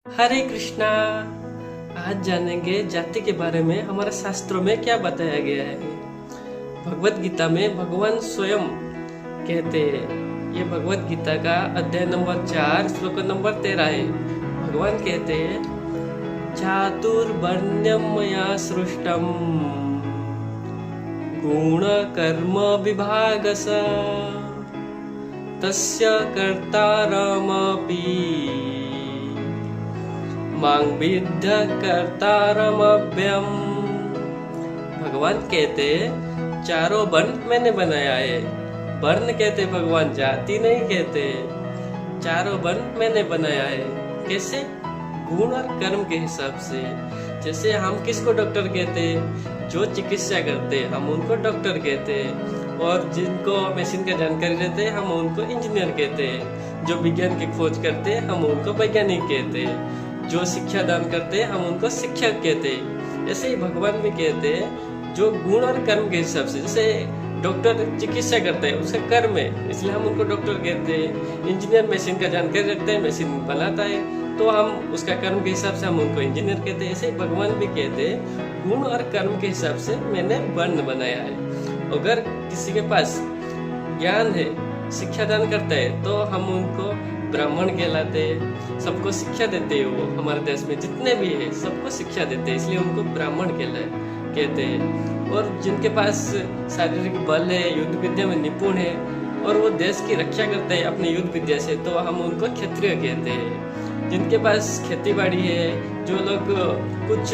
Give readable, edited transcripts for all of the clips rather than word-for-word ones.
हरे कृष्णा। आज जानेंगे जाति के बारे में हमारे शास्त्रों में क्या बताया गया है। भगवत गीता में भगवान स्वयं कहते हैं, ये भगवत गीता का अध्याय नंबर 4 श्लोक नंबर 13 है। भगवान कहते हैं, चातुर्वर्ण्यम मया सृष्टम गुण कर्म विभागस तस्य कर्तारमपि मांग विद्ध कर्तारमभ्यम। भगवान कहते चारों वर्ण मैंने बनाया है। वर्ण कहते भगवान, जाति नहीं कहते। चारों वर्ण मैंने बनाया है। कैसे? गुण और कर्म के हिसाब से। जैसे हम किसको डॉक्टर कहते, जो चिकित्सा करते हम उनको डॉक्टर कहते हैं, और जिनको मशीन का जानकारी रहते हम उनको इंजीनियर कहते हैं। जो विज्ञान की खोज करते हम उनको वैज्ञानिक कहते हैं। जो शिक्षा दान करते हैं हम उनको शिक्षक कहते हैं। ऐसे ही भगवान भी कहते हैं जो गुण और कर्म के हिसाब से। जैसे डॉक्टर चिकित्सा करते हैं, उसका कर्म है, इसलिए हम उनको डॉक्टर कहते हैं। इंजीनियर मशीन का जानकारी रखते हैं, मशीन बनाता है, तो हम उसका कर्म के हिसाब से हम उनको इंजीनियर कहते हैं। ऐसे ही भगवान भी कहते हैं गुण और कर्म के हिसाब से मैंने वर्ण बनाया है। अगर किसी के पास ज्ञान है, शिक्षा दान करता है, तो हम उनको ब्राह्मण कहलाते हैं। सबको शिक्षा देते हैं, वो हमारे देश में जितने भी है सबको शिक्षा देते हैं, इसलिए उनको ब्राह्मण कहते हैं। और जिनके पास शारीरिक बल है, युद्ध विद्या में निपुण है, और वो देश की रक्षा करते हैं अपनी युद्ध विद्या से, तो हम उनको क्षत्रिय कहते हैं। जिनके पास खेती बाड़ी है, जो लोग कुछ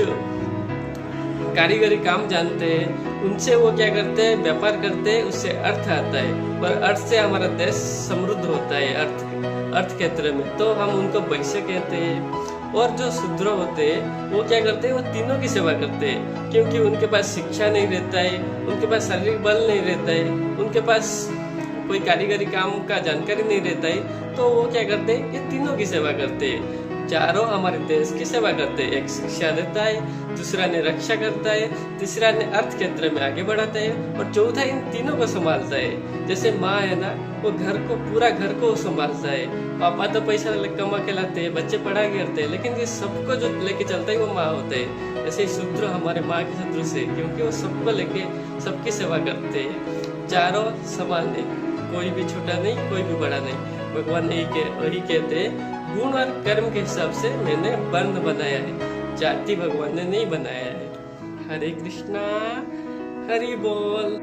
कारीगरी काम जानते हैं, उनसे वो क्या करते हैं, व्यापार करते हैं, उससे अर्थ आता है, और अर्थ से हमारा देश समृद्ध होता है। अर्थ क्षेत्र में तो हम उनको वैश्य कहते हैं। और जो शूद्र होते हैं वो क्या करते हैं, वो तीनों की सेवा करते हैं, क्योंकि उनके पास शिक्षा नहीं रहता है, उनके पास शारीरिक बल नहीं रहता है, उनके पास कोई कारीगरी काम का जानकारी नहीं रहता है, तो वो क्या करते हैं, ये तीनों की सेवा करते हैं। चारों हमारे देश की सेवा करते हैं। एक शिक्षा देता है, दूसरा ने रक्षा करता है, तीसरा ने अर्थ क्षेत्र में आगे बढ़ाता है, और चौथा इन तीनों को संभालता है। जैसे माँ है ना, वो घर को, पूरा घर को संभालता है। पापा तो पैसा कमा के लाते हैं, बच्चे पढ़ाई करते हैं, लेकिन ये सबको जो लेके चलता है वो माँ होते है। ऐसे ही शूद्र हमारे माँ के सदृश है, क्योंकि वो सबको लेके सबकी सेवा करते हैं। चारों समान है, कोई भी छोटा नहीं, कोई भी बड़ा नहीं। भगवान वही कहते हैं गुण और कर्म के हिसाब से मैंने वर्ण बनाया है, जाति भगवान ने नहीं बनाया है। हरे कृष्णा, हरि बोल।